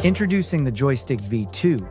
Introducing the Joystick V2,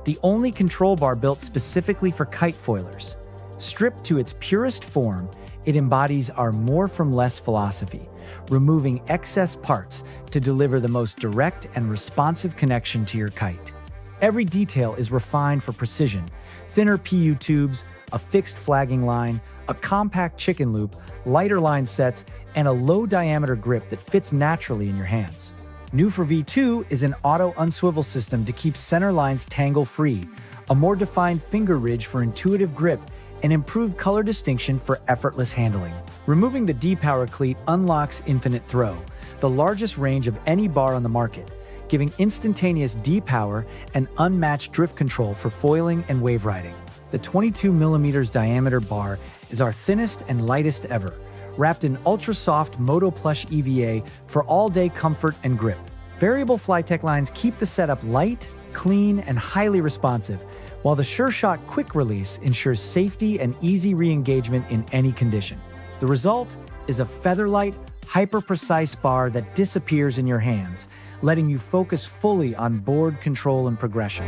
the only control bar built specifically for kite foilers. Stripped to its purest form, it embodies our more from less philosophy, removing excess parts to deliver the most direct and responsive connection to your kite. Every detail is refined for precision: thinner PU tubes, a fixed flagging line, a compact chicken loop, lighter line sets, and a low-diameter grip that fits naturally in your hands. New for V2 is an auto-unswivel system to keep center lines tangle-free, a more defined finger ridge for intuitive grip, and improved color distinction for effortless handling. Removing the depower cleat unlocks infinite throw, the largest range of any bar on the market, giving instantaneous depower and unmatched drift control for foiling and wave riding. The 22mm diameter bar is our thinnest and lightest ever, wrapped in ultra-soft Moto Plush EVA for all-day comfort and grip. Variable Flytech lines keep the setup light, clean, and highly responsive, while the SureShot Quick Release ensures safety and easy re-engagement in any condition. The result is a feather-light, hyper-precise bar that disappears in your hands, letting you focus fully on board control and progression.